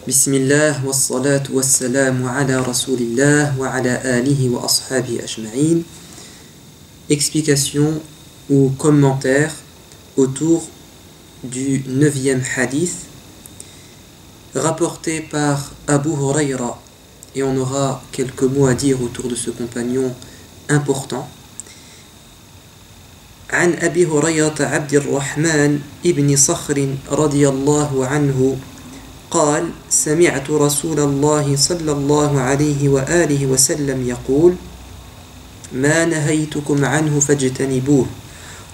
Bismillah wa salatu wa salamu ala rasulillah wa ala alihi wa ashabihi ajma'in. Explication ou commentaire autour du 9e hadith rapporté par Abu Huraira, et on aura quelques mots à dire autour de ce compagnon important. عن أبي هريرة عبد الرحمن ابن صخر رضي الله عنه قال سمعت رسول الله صلى الله عليه وآله وسلم يقول ما نهيتكم عنه فاجتنبوه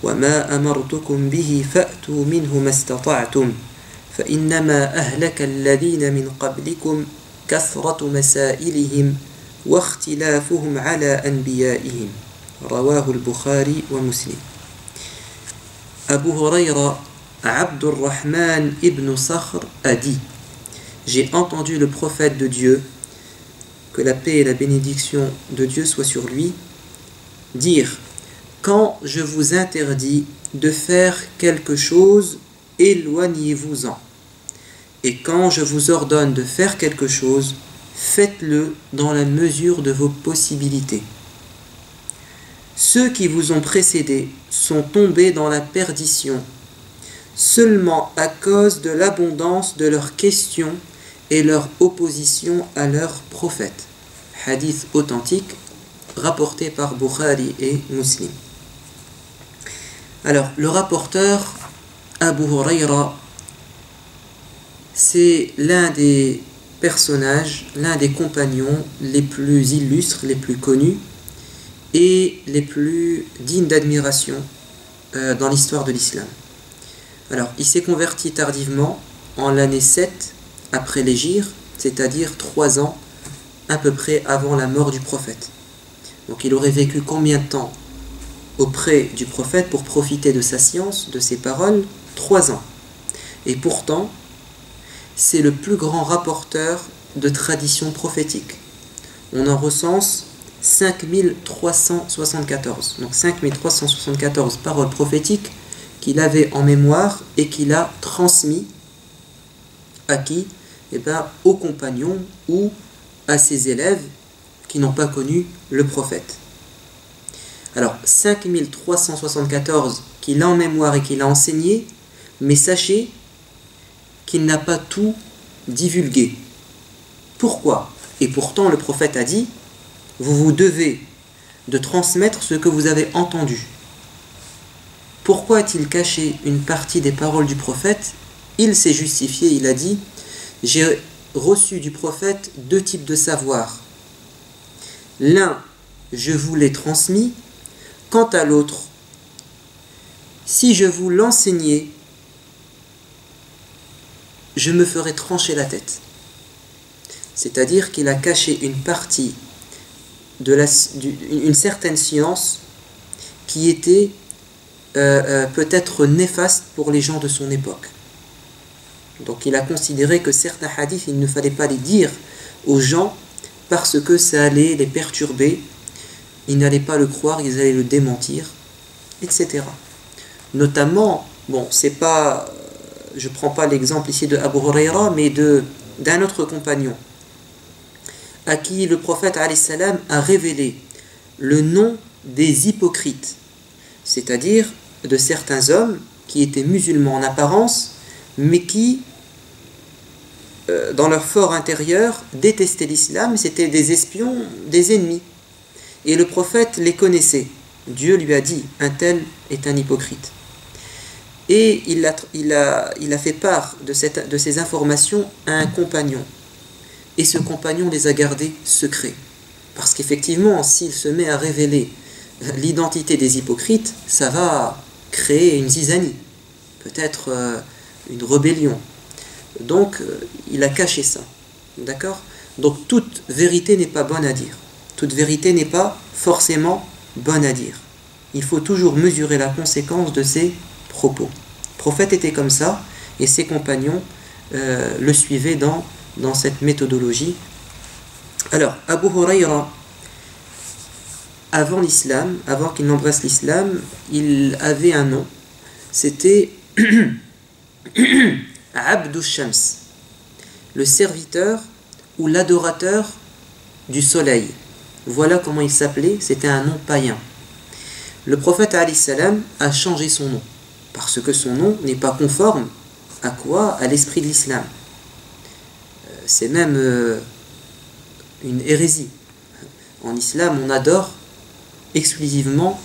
وما أمرتكم به فأتوا منه ما استطعتم فإنما أهلك الذين من قبلكم كثرة مسائلهم واختلافهم على أنبيائهم رواه البخاري ومسلم. Abu Huraira Abdurrahman ibn Sakhr a dit: j'ai entendu le prophète de Dieu, que la paix et la bénédiction de Dieu soient sur lui, dire: quand je vous interdis de faire quelque chose, éloignez-vous-en. Et quand je vous ordonne de faire quelque chose, faites-le dans la mesure de vos possibilités. Ceux qui vous ont précédés sont tombés dans la perdition seulement à cause de l'abondance de leurs questions et leur opposition à leurs prophètes. Hadith authentique rapporté par Bukhari et Muslim. Alors, le rapporteur Abu Huraira, c'est l'un des personnages, l'un des compagnons les plus illustres, les plus connus et les plus dignes d'admiration dans l'histoire de l'islam. Alors, il s'est converti tardivement en l'année 7 après l'hégire, c'est-à-dire 3 ans à peu près avant la mort du prophète. Donc il aurait vécu combien de temps auprès du prophète pour profiter de sa science, de ses paroles? 3 ans. Et pourtant, c'est le plus grand rapporteur de traditions prophétiques. On en recense 5374. Donc 5374 paroles prophétiques qu'il avait en mémoire et qu'il a transmis à qui? Aux compagnons ou à ses élèves qui n'ont pas connu le prophète. Alors 5374 qu'il a en mémoire et qu'il a enseigné, mais sachez qu'il n'a pas tout divulgué. Pourquoi? Et pourtant le prophète a dit: vous vous devez de transmettre ce que vous avez entendu. Pourquoi a-t-il caché une partie des paroles du prophète? Il s'est justifié, il a dit: j'ai reçu du prophète 2 types de savoir. L'un, je vous l'ai transmis. Quant à l'autre, si je vous l'enseignais, je me ferais trancher la tête. C'est-à-dire qu'il a caché une partie une certaine science qui était peut-être néfaste pour les gens de son époque. Donc il a considéré que certains hadiths, il ne fallait pas les dire aux gens parce que ça allait les perturber, ils n'allaient pas le croire, ils allaient le démentir, etc. Notamment, bon, c'est pas, je prends pas l'exemple ici de Abu Huraira, mais d'un autre compagnon à qui le prophète alayhi salam a révélé le nom des hypocrites, c'est-à-dire de certains hommes qui étaient musulmans en apparence, mais qui, dans leur fort intérieur, détestaient l'islam, c'étaient des espions, des ennemis. Et le prophète les connaissait. Dieu lui a dit: un tel est un hypocrite. Et il a fait part de ces informations à un compagnon. Et ce compagnon les a gardés secrets. Parce qu'effectivement, s'il se met à révéler l'identité des hypocrites, ça va créer une zizanie, peut-être une rébellion. Donc, il a caché ça. D'accord? Donc, toute vérité n'est pas bonne à dire. Toute vérité n'est pas forcément bonne à dire. Il faut toujours mesurer la conséquence de ses propos. Le prophète était comme ça, et ses compagnons le suivaient dans cette méthodologie. Alors, Abu Huraira, avant l'islam, avant qu'il n'embrasse l'islam, il avait un nom. C'était Abdou Shams. le serviteur ou l'adorateur du soleil. Voilà comment il s'appelait, c'était un nom païen. Le prophète alayhi salam a changé son nom, parce que son nom n'est pas conforme à quoi? À l'esprit de l'islam. C'est même une hérésie. En islam, on adore exclusivement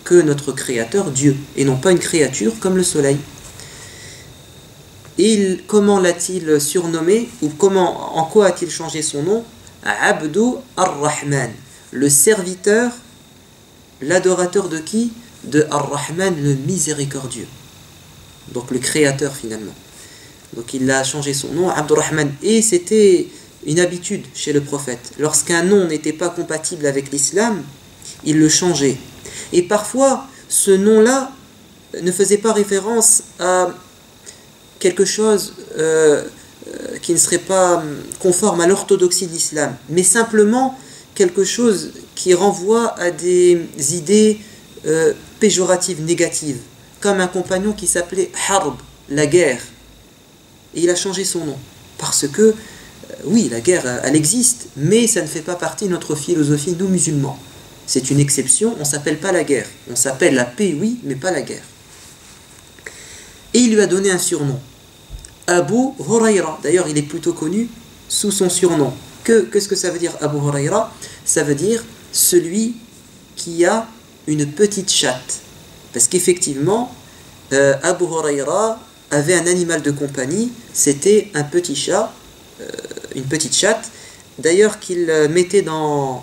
que notre créateur, Dieu, et non pas une créature comme le soleil. Comment l'a-t-il surnommé, ou en quoi a-t-il changé son nom? Abdu ar-Rahman, le serviteur, l'adorateur de qui? De Ar-Rahman, le miséricordieux. Donc le créateur finalement. Donc il a changé son nom, Abdurrahman. Et c'était une habitude chez le prophète. Lorsqu'un nom n'était pas compatible avec l'islam, il le changeait. Et parfois, ce nom-là ne faisait pas référence à quelque chose qui ne serait pas conforme à l'orthodoxie de l'islam, mais simplement quelque chose qui renvoie à des idées péjoratives, négatives, comme un compagnon qui s'appelait Harb, la guerre. Et il a changé son nom, parce que, oui, la guerre, elle existe, mais ça ne fait pas partie de notre philosophie, nous musulmans. C'est une exception, on ne s'appelle pas la guerre. On s'appelle la paix, oui, mais pas la guerre. Et il lui a donné un surnom, Abu Hurayra. D'ailleurs, il est plutôt connu sous son surnom. Qu'est-ce que ça veut dire Abu Hurayra? Ça veut dire celui qui a une petite chatte. Parce qu'effectivement, Abu Hurayra avait un animal de compagnie, c'était un petit chat, une petite chatte, d'ailleurs qu'il mettait dans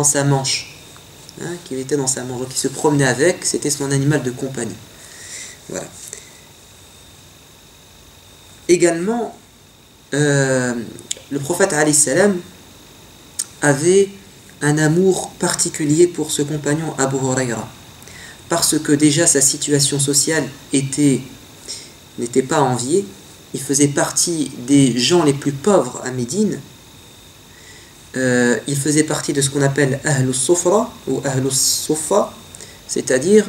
sa manche. Qu'il était dans sa manche, donc il se promenait avec, c'était son animal de compagnie. Voilà. Également, le prophète alayhi salam avait un amour particulier pour ce compagnon Abu Hurayra, parce que déjà sa situation sociale n'était pas à envier. Il faisait partie des gens les plus pauvres à Médine. Il faisait partie de ce qu'on appelle Ahlus Sufra ou Ahlus Suffa, c'est-à-dire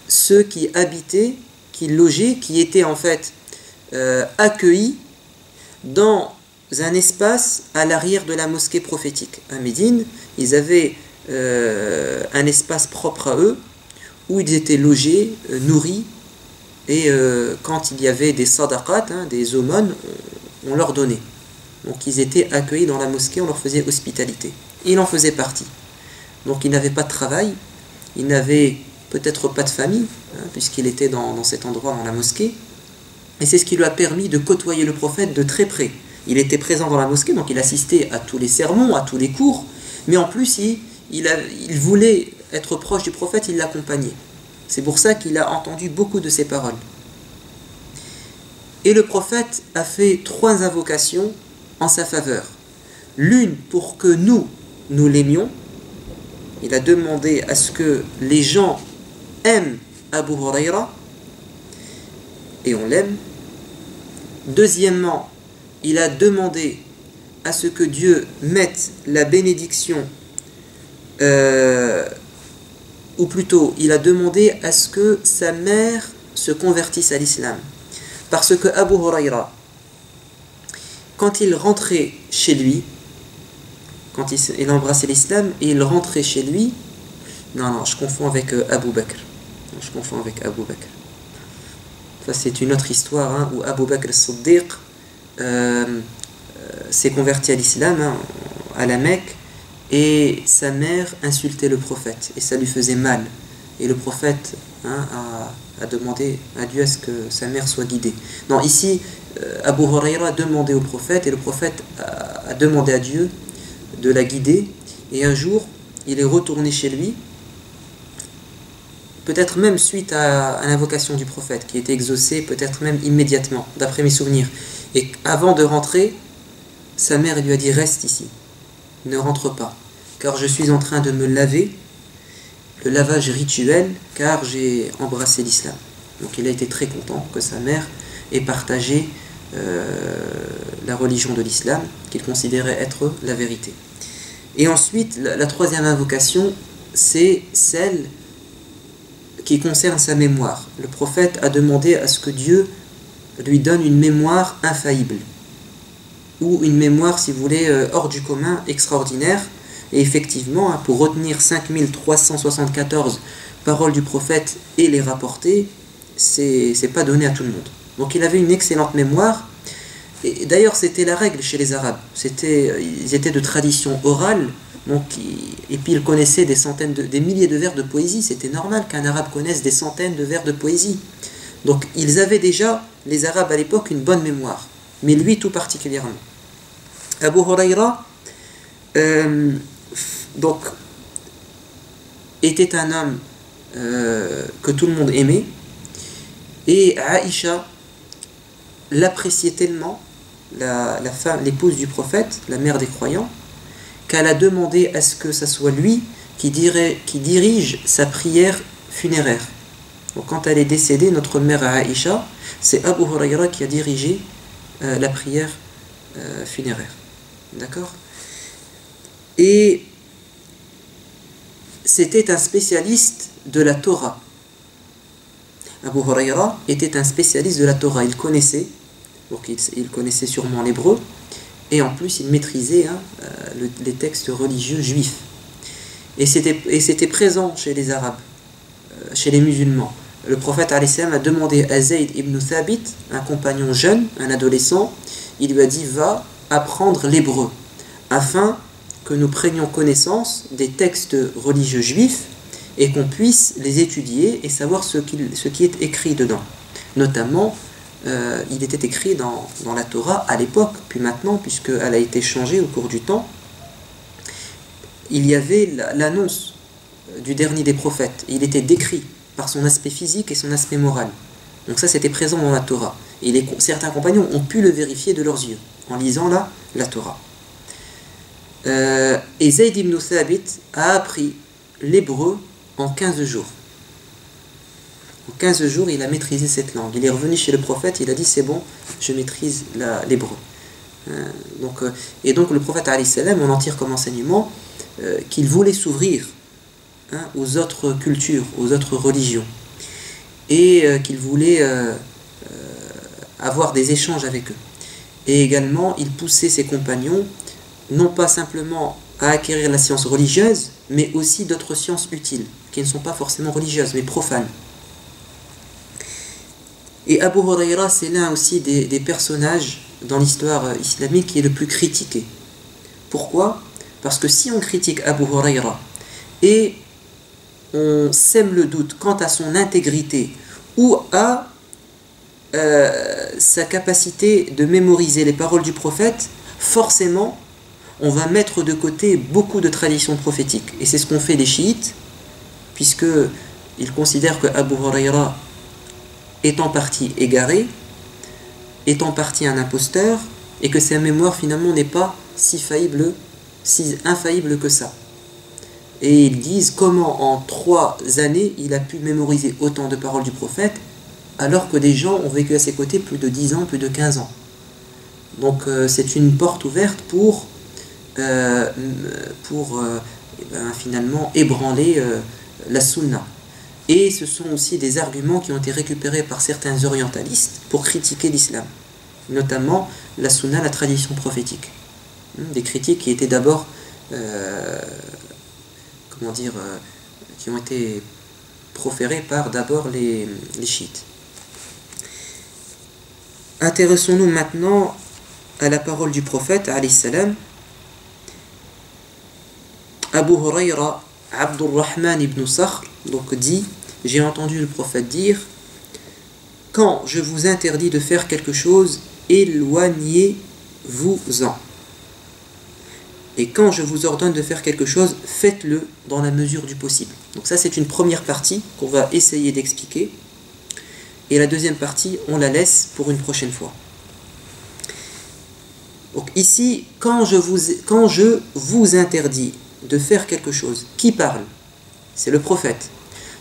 ceux qui habitaient, qui logeaient, qui étaient en fait accueillis dans un espace à l'arrière de la mosquée prophétique. À Médine, ils avaient un espace propre à eux où ils étaient logés, nourris, et quand il y avait des sadaqat, des aumônes, on leur donnait. Donc ils étaient accueillis dans la mosquée, on leur faisait hospitalité. Et il en faisait partie. Donc il n'avait pas de travail, il n'avait peut-être pas de famille, puisqu'il était dans cet endroit, dans la mosquée. Et c'est ce qui lui a permis de côtoyer le prophète de très près. Il était présent dans la mosquée, donc il assistait à tous les sermons, à tous les cours, mais en plus il voulait être proche du prophète, il l'accompagnait. C'est pour ça qu'il a entendu beaucoup de ses paroles. Et le prophète a fait 3 invocations en sa faveur. L'une pour que nous l'aimions. Il a demandé à ce que les gens aiment Abu Hurayra, et on l'aime. Deuxièmement, il a demandé à ce que Dieu mette la bénédiction, ou plutôt, il a demandé à ce que sa mère se convertisse à l'islam. Parce que Abu Hurayra, quand il rentrait chez lui, quand il embrassait l'islam et il rentrait chez lui, non, je confonds avec Abu Bakr. Je confonds avec Abu Bakr. Ça, c'est une autre histoire où Abu Bakr as-Siddiq s'est converti à l'islam, à la Mecque, et sa mère insultait le prophète et ça lui faisait mal. Et le prophète a demandé à Dieu à ce que sa mère soit guidée. Non, ici, Abu Hurayra a demandé au prophète et le prophète a demandé à Dieu de la guider. Et un jour, il est retourné chez lui, peut-être même suite à l'invocation du prophète qui était exaucée, peut-être même immédiatement, d'après mes souvenirs. Et avant de rentrer, sa mère lui a dit « Reste ici, ne rentre pas, car je suis en train de me laver, le lavage rituel, car j'ai embrassé l'islam. » Donc il a été très content que sa mère ait partagé la religion de l'islam, qu'il considérait être la vérité. Et ensuite, la 3e invocation, c'est celle qui concerne sa mémoire. Le prophète a demandé à ce que Dieu lui donne une mémoire infaillible. ou une mémoire, si vous voulez, hors du commun, extraordinaire. Et effectivement, pour retenir 5374 paroles du prophète et les rapporter, c'est pas donné à tout le monde. Donc il avait une excellente mémoire. Et d'ailleurs, c'était la règle chez les Arabes. Ils étaient de tradition orale, et puis ils connaissaient des milliers de vers de poésie. C'était normal qu'un Arabe connaisse des centaines de vers de poésie. Donc ils avaient déjà, les Arabes à l'époque, une bonne mémoire. Mais lui tout particulièrement. Abu Huraira, donc, était un homme que tout le monde aimait. Et Aïcha l'appréciait tellement, l'épouse du prophète, la mère des croyants, qu'elle a demandé à ce que ce soit lui qui dirige sa prière funéraire. Donc quand elle est décédée, notre mère Aïcha, c'est Abu Huraira qui a dirigé la prière funéraire. D'accord? Et c'était un spécialiste de la Torah. Abu Huraira était un spécialiste de la Torah. Il connaissait, donc il connaissait sûrement l'hébreu, et en plus il maîtrisait les textes religieux juifs. Et c'était présent chez les Arabes, chez les musulmans. Le prophète a demandé à Zayd ibn Thabit, un compagnon jeune, un adolescent, il lui a dit: va apprendre l'hébreu, afin que nous prenions connaissance des textes religieux juifs et qu'on puisse les étudier et savoir ce qui est écrit dedans. Notamment, il était écrit dans la Torah à l'époque, puis maintenant, puisqu'elle a été changée au cours du temps, il y avait l'annonce du dernier des prophètes. Il était décrit par son aspect physique et son aspect moral. Donc ça, c'était présent dans la Torah. Et certains compagnons ont pu le vérifier de leurs yeux, en lisant la Torah. Et Zayd ibn Thabit a appris l'hébreu en 15 jours. En 15 jours, il a maîtrisé cette langue. Il est revenu chez le prophète, il a dit: c'est bon, je maîtrise l'hébreu. Et donc le prophète, on en tire comme enseignement qu'il voulait s'ouvrir aux autres cultures, aux autres religions. Et qu'il voulait avoir des échanges avec eux. Et également, il poussait ses compagnons non pas simplement à acquérir la science religieuse, mais aussi d'autres sciences utiles, qui ne sont pas forcément religieuses, mais profanes. Et Abu Huraira, c'est l'un aussi des personnages dans l'histoire islamique qui est le plus critiqué. Pourquoi? Parce que si on critique Abu Huraira et on sème le doute quant à son intégrité ou à sa capacité de mémoriser les paroles du prophète, forcément on va mettre de côté beaucoup de traditions prophétiques. Et c'est ce qu'ont fait les chiites, puisqu'ils considèrent que Abu Huraira est en partie égaré, est en partie un imposteur, et que sa mémoire finalement n'est pas si infaillible que ça. Et ils disent comment en 3 années il a pu mémoriser autant de paroles du prophète, alors que des gens ont vécu à ses côtés plus de 10 ans, plus de 15 ans. Donc c'est une porte ouverte pour finalement ébranler la sunna. Et ce sont aussi des arguments qui ont été récupérés par certains orientalistes pour critiquer l'islam, notamment la sunna, la tradition prophétique. Des critiques qui étaient d'abord qui ont été proférées par d'abord les chiites. Intéressons-nous maintenant à la parole du prophète alayhi salam. Abu Huraira Abdurrahman ibn Sakhr donc dit: j'ai entendu le prophète dire: quand je vous interdis de faire quelque chose, éloignez-vous-en. Et quand je vous ordonne de faire quelque chose, faites-le dans la mesure du possible. Donc ça, c'est une première partie qu'on va essayer d'expliquer. Et la deuxième partie, on la laisse pour une prochaine fois. Donc ici, quand je vous interdis de faire quelque chose, qui parle? C'est le prophète.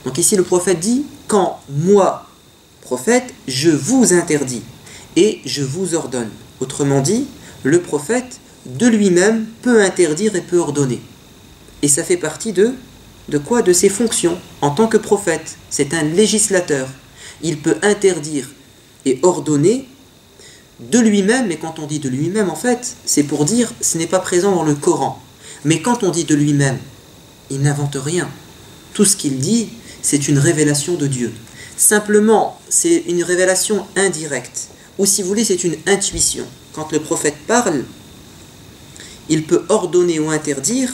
Donc ici, le prophète dit: quand moi, prophète, je vous interdis et je vous ordonne. Autrement dit, le prophète de lui-même peut interdire et peut ordonner. Et ça fait partie de quoi? De ses fonctions en tant que prophète. C'est un législateur. Il peut interdire et ordonner de lui-même, mais quand on dit de lui-même, en fait, c'est pour dire ce n'est pas présent dans le Coran. Mais quand on dit de lui-même, il n'invente rien. Tout ce qu'il dit, c'est une révélation de Dieu. Simplement, c'est une révélation indirecte. Ou si vous voulez, c'est une intuition. Quand le prophète parle, il peut ordonner ou interdire,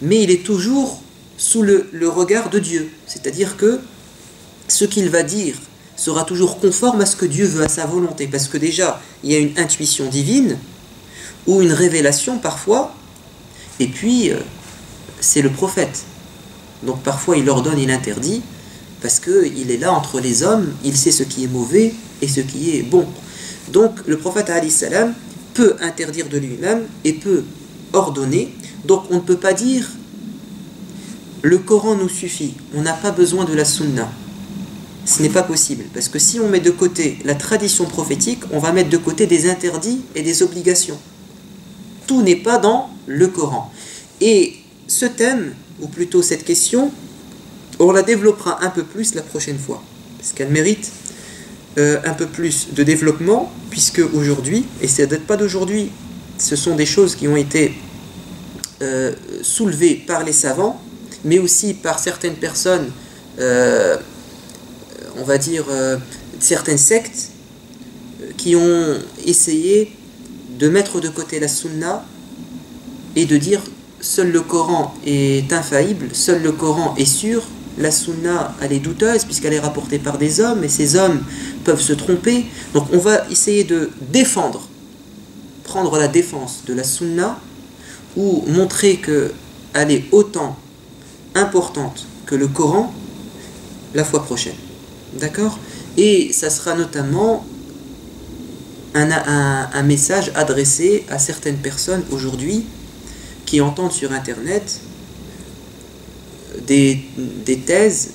mais il est toujours sous le regard de Dieu. C'est-à-dire que ce qu'il va dire sera toujours conforme à ce que Dieu veut, à sa volonté. Parce que déjà, il y a une intuition divine, ou une révélation parfois, et puis c'est le prophète. Donc parfois il ordonne, il interdit, parce qu'il est là entre les hommes, il sait ce qui est mauvais et ce qui est bon. Donc le prophète alayhi salam peut interdire de lui-même et peut ordonner. Donc on ne peut pas dire le Coran nous suffit, on n'a pas besoin de la sunna. Ce n'est pas possible, parce que si on met de côté la tradition prophétique, on va mettre de côté des interdits et des obligations. Tout n'est pas dans le Coran. Et ce thème, ou plutôt cette question, on la développera un peu plus la prochaine fois, parce qu'elle mérite un peu plus de développement, puisque aujourd'hui, et ça ne date pas d'aujourd'hui, ce sont des choses qui ont été soulevées par les savants, mais aussi par certaines personnes, on va dire certaines sectes, qui ont essayé de mettre de côté la sunna et de dire seul le Coran est infaillible, seul le Coran est sûr, la sunna elle est douteuse puisqu'elle est rapportée par des hommes et ces hommes peuvent se tromper. Donc on va essayer de défendre, prendre la défense de la sunna ou montrer qu'elle est autant importante que le Coran la fois prochaine. D'accord? Et ça sera notamment un message adressé à certaines personnes aujourd'hui qui entendent sur internet des thèses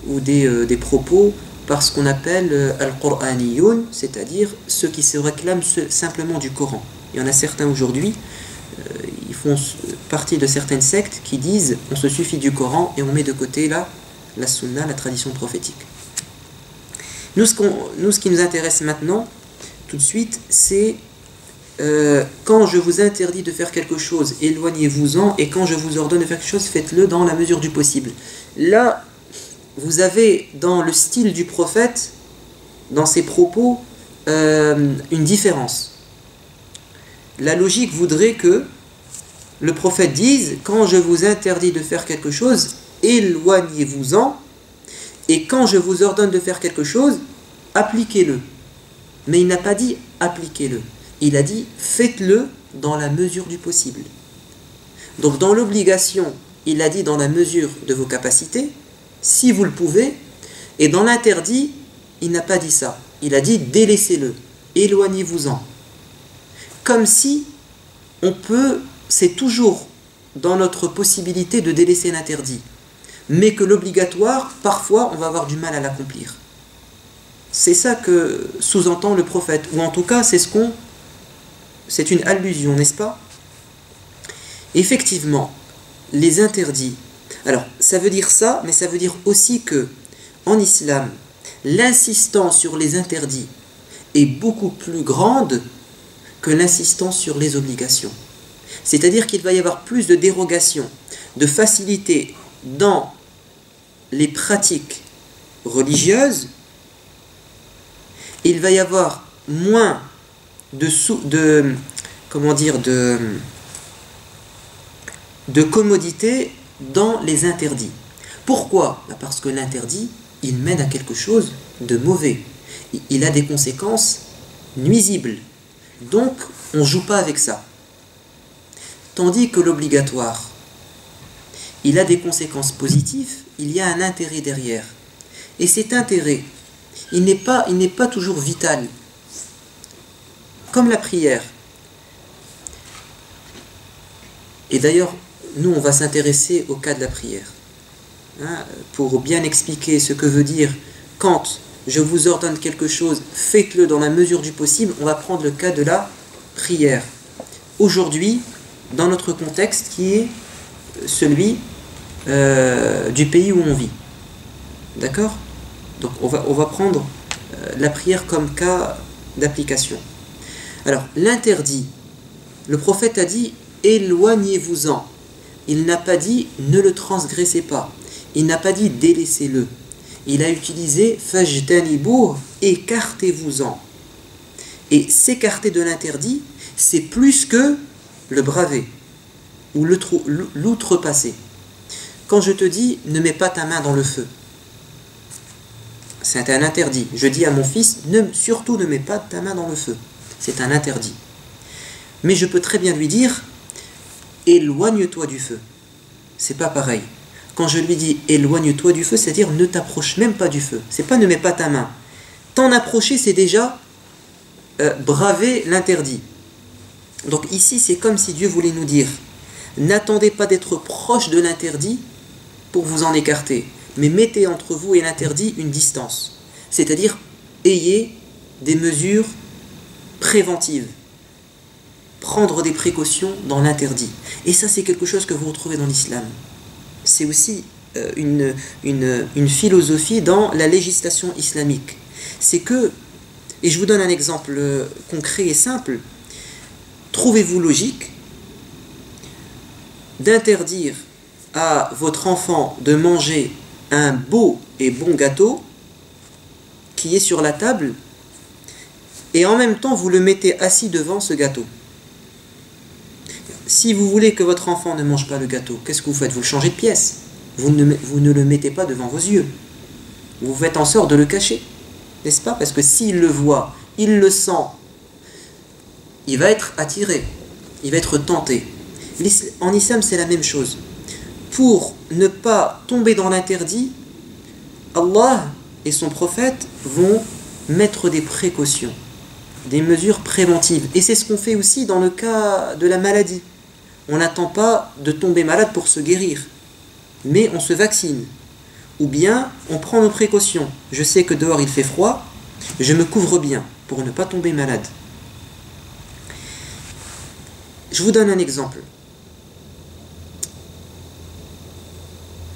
ou des propos par ce qu'on appelle al-Qur'aniyoun, c'est-à-dire ceux qui se réclament simplement du Coran. Il y en a certains aujourd'hui, ils font partie de certaines sectes qui disent on se suffit du Coran et on met de côté la sunna, la tradition prophétique. Nous, ce qui nous intéresse maintenant, tout de suite, c'est quand je vous interdis de faire quelque chose, éloignez-vous-en, et quand je vous ordonne de faire quelque chose, faites-le dans la mesure du possible. Là, vous avez dans le style du prophète, dans ses propos, une différence. La logique voudrait que le prophète dise, quand je vous interdis de faire quelque chose, éloignez-vous-en, et quand je vous ordonne de faire quelque chose, appliquez-le. Mais il n'a pas dit appliquez-le. Il a dit faites-le dans la mesure du possible. Donc dans l'obligation, il a dit dans la mesure de vos capacités, si vous le pouvez, et dans l'interdit, il n'a pas dit ça. Il a dit délaissez-le, éloignez-vous-en. Comme si c'est toujours dans notre possibilité de délaisser l'interdit, mais que l'obligatoire, parfois, on va avoir du mal à l'accomplir. C'est ça que sous-entend le prophète, ou en tout cas, c'est une allusion, n'est-ce pas? Effectivement, les interdits. Alors, ça veut dire ça, mais ça veut dire aussi que, en islam, l'insistance sur les interdits est beaucoup plus grande que l'insistance sur les obligations. C'est-à-dire qu'il va y avoir plus de dérogations, de facilité dans les pratiques religieuses. Il va y avoir moins de commodité dans les interdits. Pourquoi? Parce que l'interdit, il mène à quelque chose de mauvais. Il a des conséquences nuisibles. Donc, on ne joue pas avec ça. Tandis que l'obligatoire, il a des conséquences positives, il y a un intérêt derrière. Et cet intérêt, il n'est pas toujours vital. Comme la prière. Et d'ailleurs, nous, on va s'intéresser au cas de la prière. Pour bien expliquer ce que veut dire quand je vous ordonne quelque chose, faites-le dans la mesure du possible. On va prendre le cas de la prière. Aujourd'hui, dans notre contexte qui est celui du pays où on vit. D'accord? Donc on va prendre la prière comme cas d'application. Alors, l'interdit, le prophète a dit éloignez-vous-en. Il n'a pas dit ne le transgressez pas. Il n'a pas dit délaissez-le. Il a utilisé fajtanibou, écartez-vous-en. Et s'écarter de l'interdit, c'est plus que le braver ou l'outrepasser. Quand je te dis ne mets pas ta main dans le feu, c'est un interdit. Je dis à mon fils surtout ne mets pas ta main dans le feu. C'est un interdit. Mais je peux très bien lui dire éloigne-toi du feu. C'est pas pareil. Quand je lui dis éloigne-toi du feu, c'est-à-dire ne t'approche même pas du feu. C'est pas ne mets pas ta main. T'en approcher, c'est déjà braver l'interdit. Donc ici, c'est comme si Dieu voulait nous dire n'attendez pas d'être proche de l'interdit pour vous en écarter, mais mettez entre vous et l'interdit une distance. C'est-à-dire ayez des mesures préventives. Prendre des précautions dans l'interdit. Et ça, c'est quelque chose que vous retrouvez dans l'islam. C'est aussi une philosophie dans la législation islamique. C'est que, et je vous donne un exemple concret et simple, trouvez-vous logique d'interdire à votre enfant de manger un beau et bon gâteau qui est sur la table et en même temps vous le mettez assis devant ce gâteau? Si vous voulez que votre enfant ne mange pas le gâteau, qu'est-ce que vous faites? Vous le changez de pièce. Vous ne le mettez pas devant vos yeux. Vous faites en sorte de le cacher. N'est-ce pas? Parce que s'il le voit, il le sent, il va être attiré, il va être tenté. En islam, c'est la même chose. Pour ne pas tomber dans l'interdit, Allah et son prophète vont mettre des précautions, des mesures préventives. Et c'est ce qu'on fait aussi dans le cas de la maladie. On n'attend pas de tomber malade pour se guérir, mais on se vaccine. Ou bien, on prend nos précautions. Je sais que dehors il fait froid, je me couvre bien pour ne pas tomber malade. Je vous donne un exemple.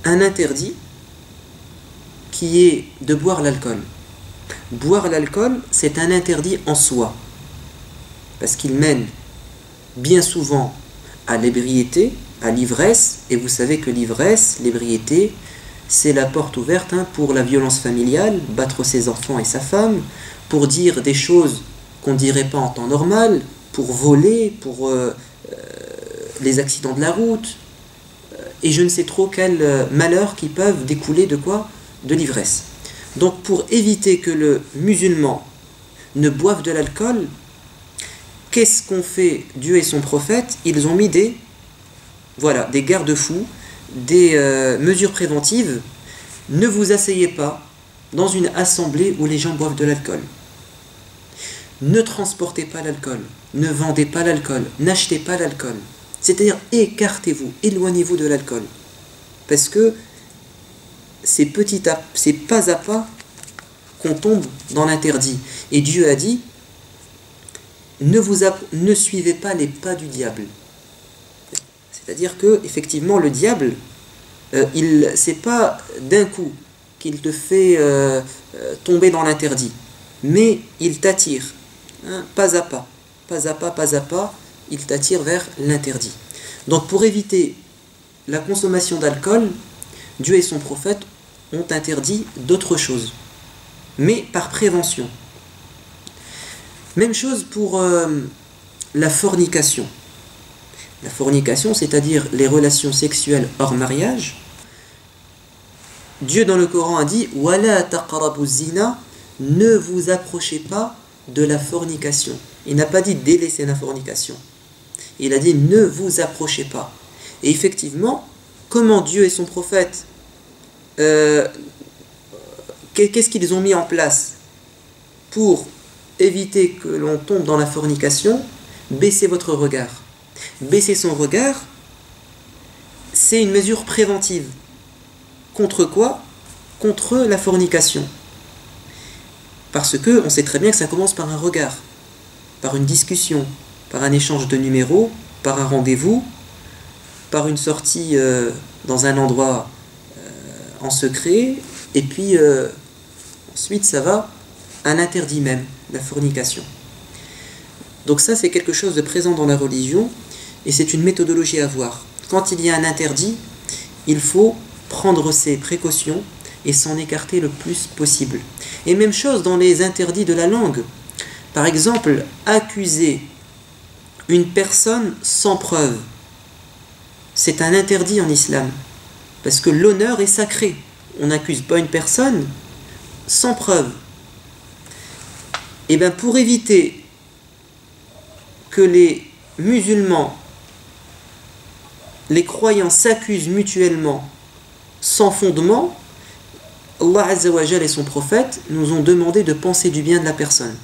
Un interdit qui est de boire l'alcool. Boire l'alcool, c'est un interdit en soi, parce qu'il mène bien souvent à l'ébriété, à l'ivresse, et vous savez que l'ivresse, l'ébriété, c'est la porte ouverte pour la violence familiale, battre ses enfants et sa femme, pour dire des choses qu'on ne dirait pas en temps normal, pour voler, pour les accidents de la route, et je ne sais trop quels malheurs qui peuvent découler de quoi? De l'ivresse. Donc pour éviter que le musulman ne boive de l'alcool, qu'est-ce qu'ont fait Dieu et son prophète? Ils ont mis des garde-fous, des mesures préventives. Ne vous asseyez pas dans une assemblée où les gens boivent de l'alcool. Ne transportez pas l'alcool, ne vendez pas l'alcool, n'achetez pas l'alcool. C'est-à-dire écartez-vous, éloignez-vous de l'alcool. Parce que c'est pas à pas qu'on tombe dans l'interdit. Et Dieu a dit ne suivez pas les pas du diable. C'est-à-dire que effectivement le diable, c'est pas d'un coup qu'il te fait tomber dans l'interdit, mais il t'attire, pas à pas, il t'attire vers l'interdit. Donc pour éviter la consommation d'alcool, Dieu et son prophète ont interdit d'autres choses, mais par prévention. Même chose pour la fornication. La fornication, c'est-à-dire les relations sexuelles hors mariage. Dieu dans le Coran a dit « Wala taqrabu zina » ne vous approchez pas de la fornication. Il n'a pas dit délaissez la fornication. Il a dit ne vous approchez pas. Et effectivement, comment Dieu et son prophète, qu'est-ce qu'ils ont mis en place pour éviter que l'on tombe dans la fornication? Baissez votre regard. Baisser son regard, c'est une mesure préventive. Contre quoi? Contre la fornication. Parce que on sait très bien que ça commence par un regard, par une discussion, par un échange de numéros, par un rendez-vous, par une sortie dans un endroit en secret, et puis ensuite ça va à l'interdit même, la fornication. Donc ça, c'est quelque chose de présent dans la religion, et c'est une méthodologie à voir. Quand il y a un interdit, il faut prendre ses précautions et s'en écarter le plus possible. Et même chose dans les interdits de la langue. Par exemple, accuser une personne sans preuve, c'est un interdit en islam, parce que l'honneur est sacré. On n'accuse pas une personne sans preuve. Et bien pour éviter que les musulmans, les croyants s'accusent mutuellement sans fondement, Allah Azza wa Jal et son prophète nous ont demandé de penser du bien de la personne.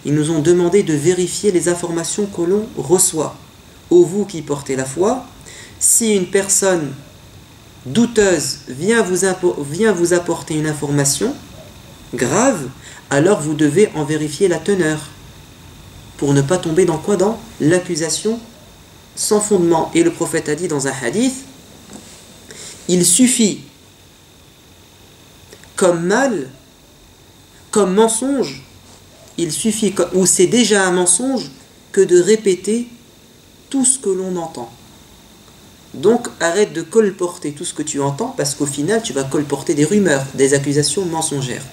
Ils nous ont demandé de vérifier les informations que l'on reçoit. Ô vous qui portez la foi, si une personne douteuse vient vous apporter une information grave, alors vous devez en vérifier la teneur pour ne pas tomber dans quoi? Dans l'accusation sans fondement. Et le prophète a dit dans un hadith, il suffit comme mal, comme mensonge, il suffit, ou c'est déjà un mensonge, que de répéter tout ce que l'on entend. Donc arrête de colporter tout ce que tu entends, parce qu'au final tu vas colporter des rumeurs, des accusations mensongères.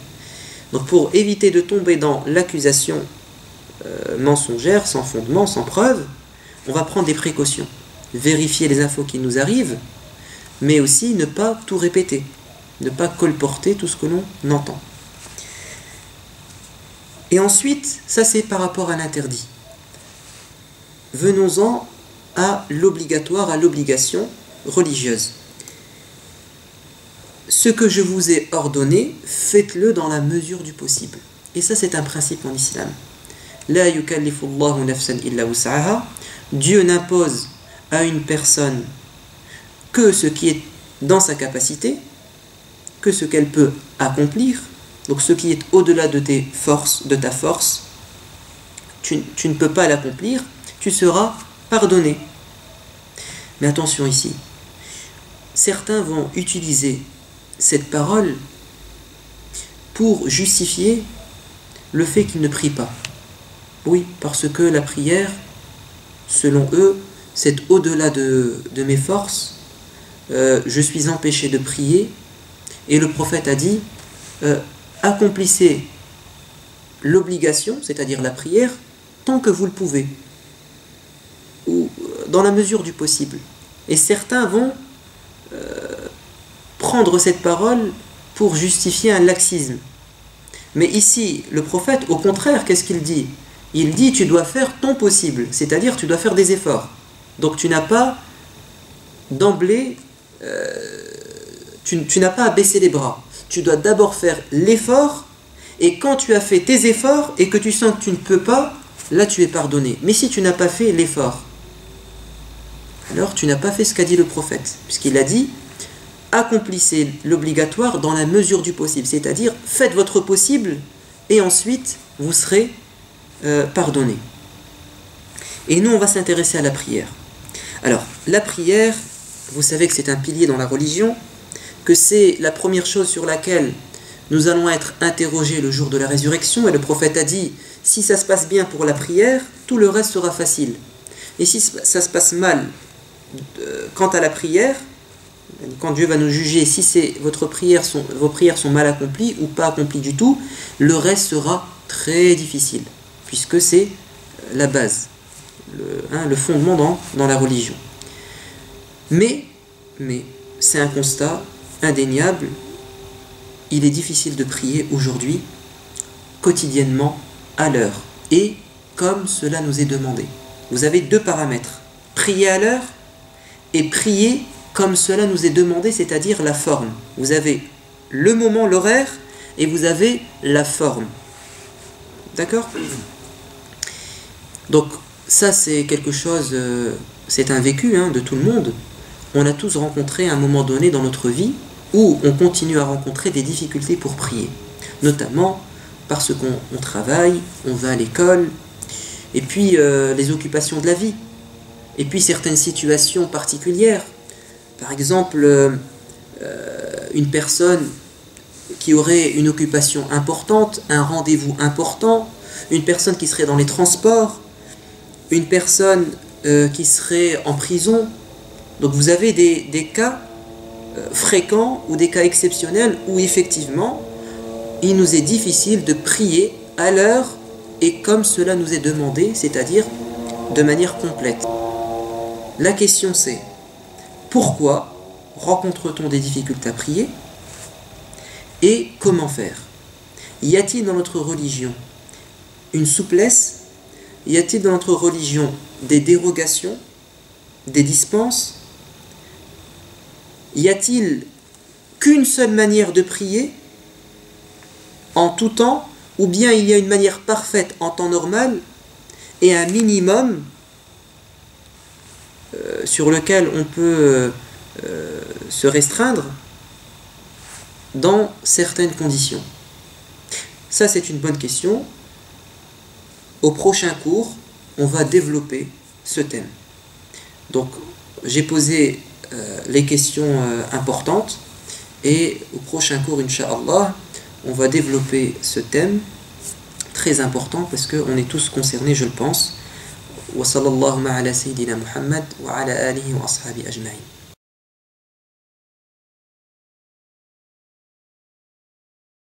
Donc pour éviter de tomber dans l'accusation mensongère, sans fondement, sans preuve, on va prendre des précautions, vérifier les infos qui nous arrivent, mais aussi ne pas tout répéter, ne pas colporter tout ce que l'on entend. Et ensuite, ça c'est par rapport à l'interdit. Venons-en à l'obligatoire, à l'obligation religieuse. Ce que je vous ai ordonné, faites-le dans la mesure du possible. Et ça c'est un principe en islam. La yukallifu Allahu nafsan illa wus'aha. Dieu n'impose à une personne que ce qui est dans sa capacité, que ce qu'elle peut accomplir. Donc ce qui est au-delà de tes forces, de ta force, tu ne peux pas l'accomplir, tu seras pardonné. Mais attention ici, certains vont utiliser cette parole pour justifier le fait qu'ils ne prient pas. Oui, parce que la prière, selon eux, c'est au-delà de mes forces, je suis empêché de prier, et le prophète a dit, accomplissez l'obligation, c'est-à-dire la prière, tant que vous le pouvez, ou dans la mesure du possible. Et certains vont prendre cette parole pour justifier un laxisme. Mais ici, le prophète, au contraire, qu'est-ce qu'il dit? Il dit, tu dois faire ton possible, c'est-à-dire tu dois faire des efforts. Donc tu n'as pas d'emblée, tu n'as pas à baisser les bras. Tu dois d'abord faire l'effort, et quand tu as fait tes efforts et que tu sens que tu ne peux pas, là tu es pardonné. Mais si tu n'as pas fait l'effort, alors tu n'as pas fait ce qu'a dit le prophète, puisqu'il a dit, accomplissez l'obligatoire dans la mesure du possible, c'est-à-dire faites votre possible et ensuite vous serez pardonné. Et nous on va s'intéresser à la prière. Alors la prière, vous savez que c'est un pilier dans la religion, que c'est la première chose sur laquelle nous allons être interrogés le jour de la résurrection, et le prophète a dit, si ça se passe bien pour la prière, tout le reste sera facile. Et si ça se passe mal quant à la prière, quand Dieu va nous juger, si vos prières sont mal accomplies ou pas accomplies du tout, le reste sera très difficile, puisque c'est la base, le fondement dans la religion. Mais c'est un constat indéniable, il est difficile de prier aujourd'hui, quotidiennement, à l'heure, et comme cela nous est demandé. Vous avez deux paramètres, prier à l'heure et prier comme cela nous est demandé, c'est-à-dire la forme. Vous avez le moment, l'horaire, et vous avez la forme. D'accord? Donc ça c'est quelque chose, c'est un vécu de tout le monde. On a tous rencontré à un moment donné dans notre vie où on continue à rencontrer des difficultés pour prier. Notamment parce qu'on travaille, on va à l'école, et puis les occupations de la vie, et puis certaines situations particulières. Par exemple, une personne qui aurait une occupation importante, un rendez-vous important, une personne qui serait dans les transports, une personne qui serait en prison. Donc vous avez des cas fréquents ou des cas exceptionnels où effectivement il nous est difficile de prier à l'heure et comme cela nous est demandé, c'est-à-dire de manière complète. La question c'est, pourquoi rencontre-t-on des difficultés à prier et comment faire? Y a-t-il dans notre religion une souplesse? Y a-t-il dans notre religion des dérogations, des dispenses? Y a-t-il qu'une seule manière de prier en tout temps, ou bien il y a une manière parfaite en temps normal et un minimum sur lequel on peut se restreindre dans certaines conditions? Ça, c'est une bonne question. Au prochain cours, on va développer ce thème. Donc, j'ai posé les questions importantes et au prochain cours, Inch'Allah, on va développer ce thème très important parce qu'on est tous concernés, je le pense. Wa sallallahu ala sayyidina Muhammad wa ala alihi wa ashabi ajma'in.